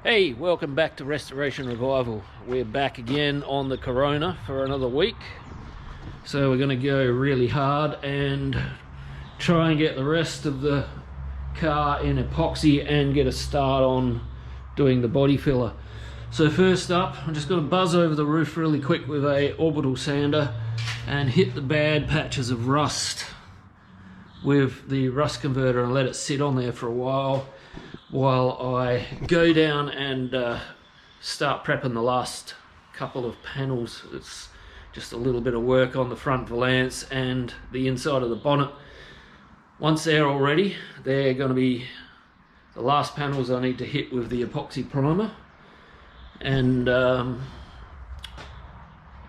Hey, welcome back to Restoration Revival. We're back again on the Corona for another week. So we're going to go really hard and try and get the rest of the car in epoxy and get a start on doing the body filler. So first up, I'm just going to buzz over the roof really quick with a orbital sander and hit the bad patches of rust with the rust converter and let it sit on there for a while I go down and start prepping the last couple of panels. It's just a little bit of work on the front valance and the inside of the bonnet. Once they're all ready, they're going to be the last panels I need to hit with the epoxy primer. And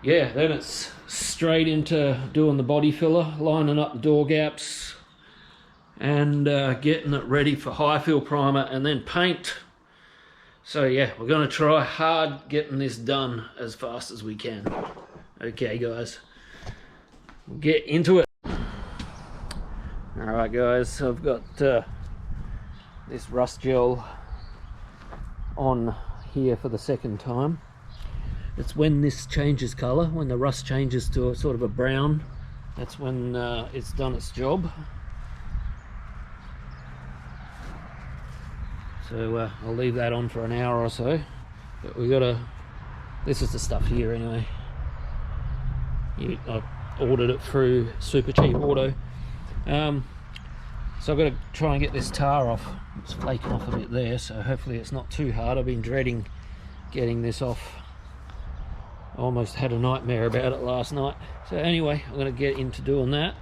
yeah, then it's straight into doing the body filler, lining up the door gaps, and getting it ready for high fill primer and then paint. So yeah, we're going to try hard getting this done as fast as we can. Okay guys, we'll get into it. Alright guys, I've got this rust gel on here for the second time. It's when this changes colour, when the rust changes to a sort of a brown, that's when it's done its job. So I'll leave that on for an hour or so, but we gotta, this is the stuff here anyway. I ordered it through Super Cheap Auto. So I've got to try and get this tar off. It's flaking off a bit there, so hopefully it's not too hard. I've been dreading getting this off. I almost had a nightmare about it last night. So anyway, I'm going to get into doing that.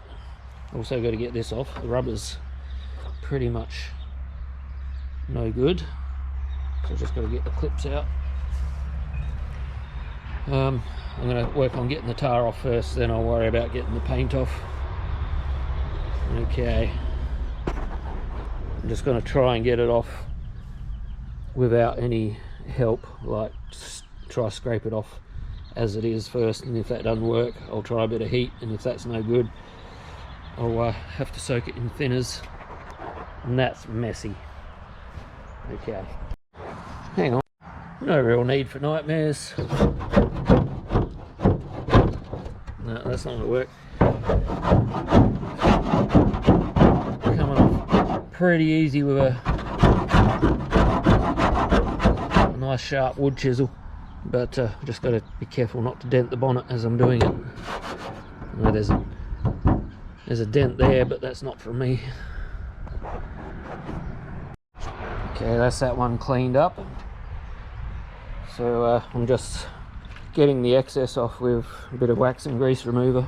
Also got to get this off. The rubber's pretty much no good, so I've just got to get the clips out. I'm going to work on getting the tar off first, then I'll worry about getting the paint off. Okay, I'm just going to try and get it off without any help, like just try to scrape it off as it is first, and if that doesn't work I'll try a bit of heat, and if that's no good I'll have to soak it in thinners, and that's messy. Okay, hang on, no real need for nightmares. No, that's not going to work. Coming off pretty easy with a nice sharp wood chisel, but just got to be careful not to dent the bonnet as I'm doing it. No, there's a dent there, but that's not from me. Okay, that's that one cleaned up. So I'm just getting the excess off with a bit of wax and grease remover,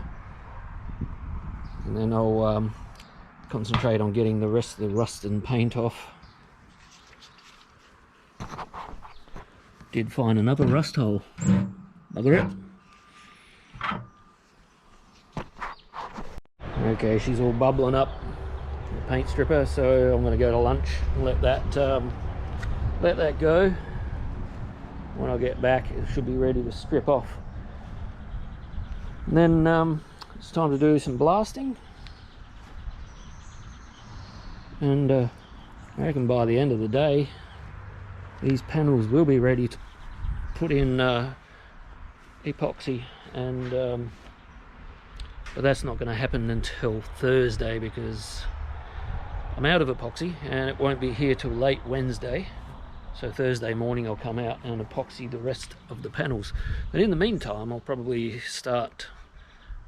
and then I'll concentrate on getting the rest of the rust and paint off. Did find another rust hole. Bugger it. Okay, she's all bubbling up, the paint stripper, so I'm going to go to lunch and let that go. When I get back it should be ready to strip off, and then it's time to do some blasting, and I reckon by the end of the day these panels will be ready to put in epoxy, and but that's not going to happen until Thursday because I'm out of epoxy and it won't be here till late Wednesday. So Thursday morning I'll come out and epoxy the rest of the panels. But in the meantime I'll probably start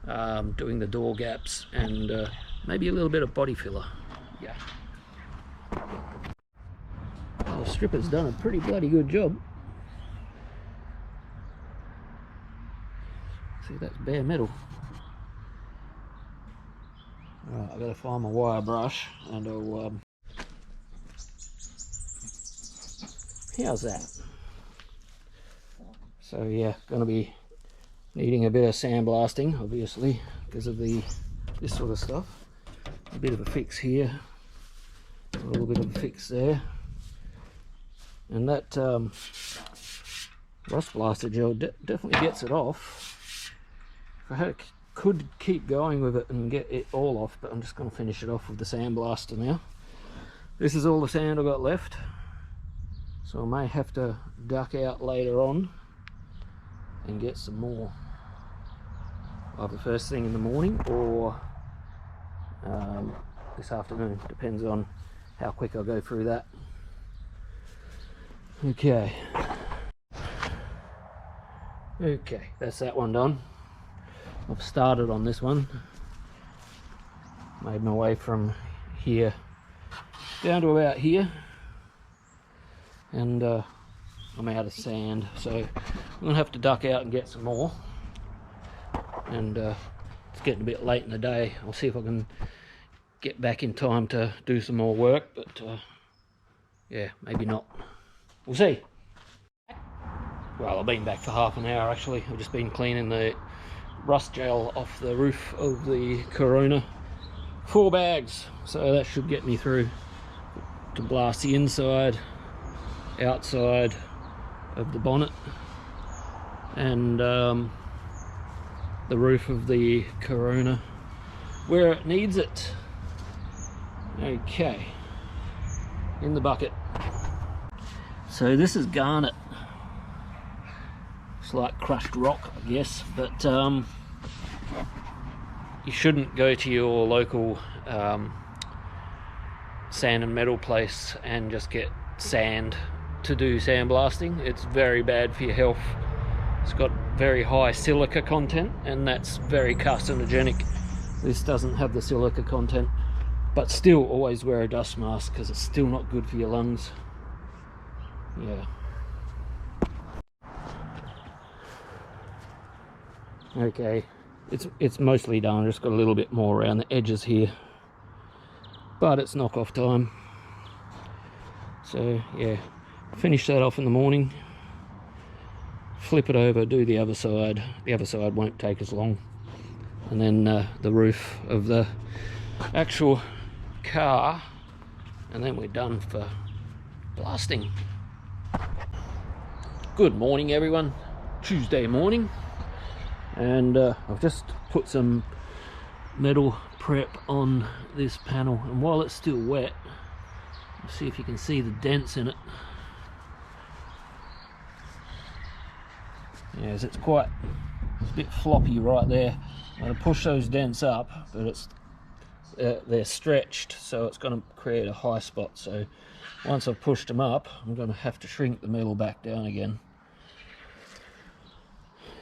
doing the door gaps and maybe a little bit of body filler. Yeah. The stripper's done a pretty bloody good job. See, that's bare metal. Alright, I've got to find my wire brush and I'll how's that? So yeah, going to be needing a bit of sandblasting obviously because of this sort of stuff. A bit of a fix here, a little bit of a fix there, and that rust blaster gel definitely gets it off. I could keep going with it and get it all off, but I'm just going to finish it off with the sandblaster now. This is all the sand I've got left. So I may have to duck out later on and get some more, either first thing in the morning or this afternoon. Depends on how quick I go through that. Okay, that's that one done. I've started on this one, made my way from here down to about here, and I'm out of sand, so I'm gonna have to duck out and get some more. And it's getting a bit late in the day. I'll see if I can get back in time to do some more work, but yeah, maybe not. We'll see. Well, I've been back for half an hour actually. I've just been cleaning the rust gel off the roof of the Corona. 4 bags, so that should get me through to blast the inside, outside of the bonnet, and the roof of the Corona where it needs it. Okay, in the bucket. So this is garnet. It's like crushed rock, I guess, but you shouldn't go to your local sand and metal place and just get sand to do sandblasting. It's very bad for your health. It's got very high silica content, and that's very carcinogenic. This doesn't have the silica content, but still always wear a dust mask because it's still not good for your lungs. Yeah. Okay, it's mostly done. Just got a little bit more around the edges here, but it's knock-off time. So yeah, finish that off in the morning, flip it over, do the other side. The other side won't take as long, and then the roof of the actual car, and then we're done for blasting. Good morning everyone, Tuesday morning, and I've just put some metal prep on this panel, and while it's still wet, let's see if you can see the dents in it. Yes, it's a bit floppy right there. I'm going to push those dents up, but they're stretched, so it's going to create a high spot. So once I've pushed them up, I'm going to have to shrink the metal back down again.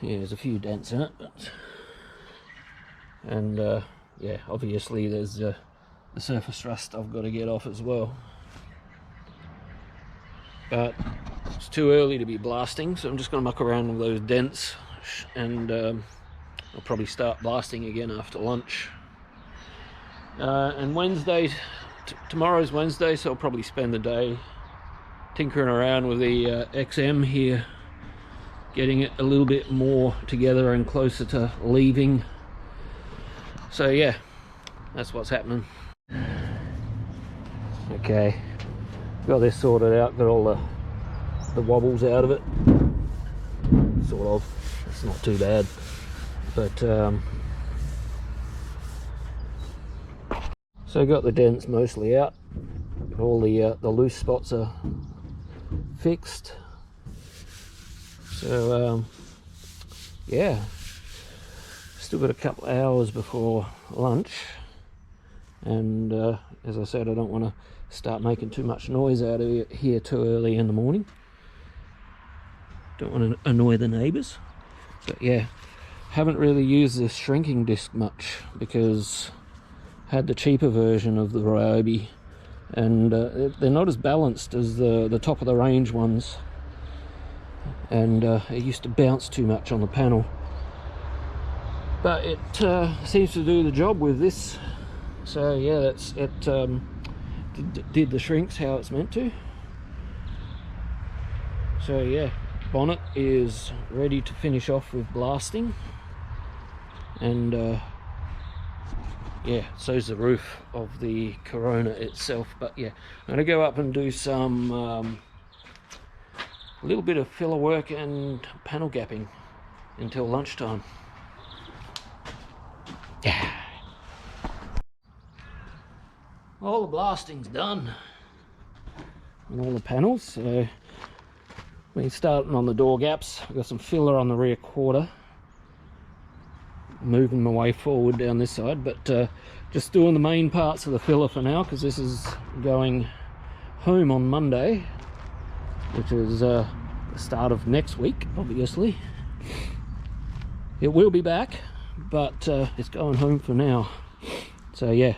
Yeah, there's a few dents in it, and yeah, obviously there's the surface rust I've got to get off as well. But it's too early to be blasting, so I'm just going to muck around with those dents, and I'll probably start blasting again after lunch. And Wednesday, tomorrow's Wednesday, so I'll probably spend the day tinkering around with the XM here, getting it a little bit more together and closer to leaving. So yeah, that's what's happening. Okay, got this sorted out, got all the wobbles out of it, sort of. It's not too bad, but so got the dents mostly out, all the loose spots are fixed. So yeah, still got a couple of hours before lunch, and as I said, I don't want to start making too much noise out of here too early in the morning. Don't want to annoy the neighbours. But yeah, haven't really used this shrinking disc much because I had the cheaper version of the Ryobi, and they're not as balanced as the top of the range ones, and it used to bounce too much on the panel. But it seems to do the job with this. So yeah, did the shrinks how it's meant to. So yeah, bonnet is ready to finish off with blasting, and yeah, so's the roof of the Corona itself. But yeah, I'm going to go up and do some a little bit of filler work and panel gapping until lunchtime. Yeah. All the blasting's done. on all the panels. So we're starting on the door gaps. I've got some filler on the rear quarter, moving my way forward down this side, but just doing the main parts of the filler for now, because this is going home on Monday, which is the start of next week. Obviously it will be back, but it's going home for now. So yeah,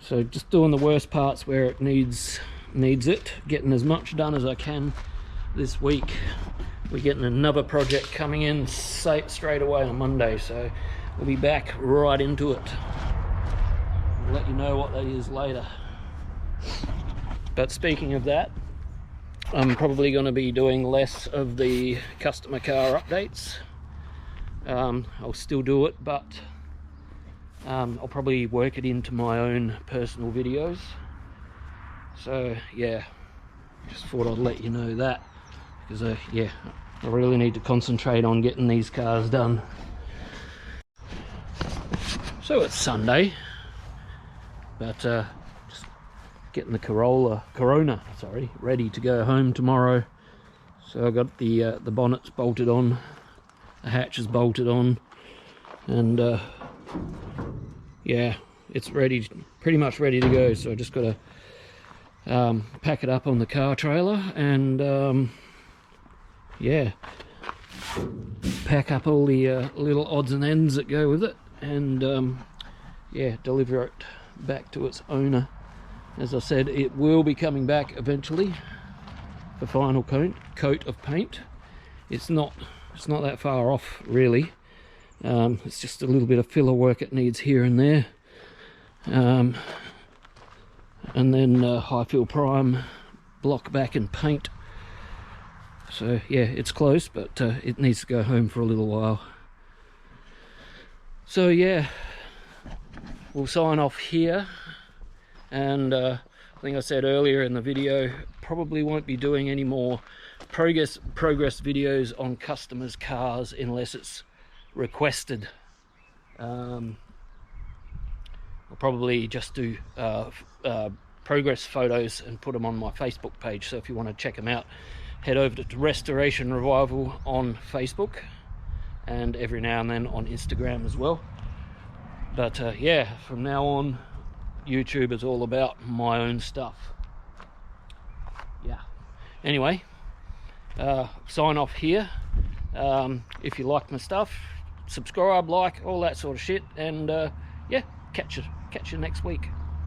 so just doing the worst parts where it needs it, getting as much done as I can this week. We're getting another project coming in straight away on Monday, so we'll be back right into it. I'll let you know what that is later. But speaking of that, I'm probably going to be doing less of the customer car updates. I'll still do it, but I'll probably work it into my own personal videos. So yeah, just thought I'd let you know that, because yeah, I really need to concentrate on getting these cars done. So it's Sunday, but just getting the Corona, sorry, ready to go home tomorrow. So I got the bonnets bolted on, the hatches bolted on, and yeah, it's ready, pretty much ready to go. So I just got to pack it up on the car trailer and yeah, pack up all the little odds and ends that go with it, and yeah, deliver it back to its owner. As I said, it will be coming back eventually for final coat of paint. It's not that far off really. It's just a little bit of filler work it needs here and there, and then high fill prime, block back and paint. So yeah, it's close, but it needs to go home for a little while. So yeah, we'll sign off here, and I think I said earlier in the video, probably won't be doing any more progress videos on customers' cars unless it's requested. I'll probably just do progress photos and put them on my Facebook page, so if you want to check them out, head over to Restoration Revival on Facebook, and every now and then on Instagram as well. But yeah, from now on, YouTube is all about my own stuff. Yeah, anyway, sign off here. If you like my stuff, subscribe, like, all that sort of shit, and yeah, catch you next week.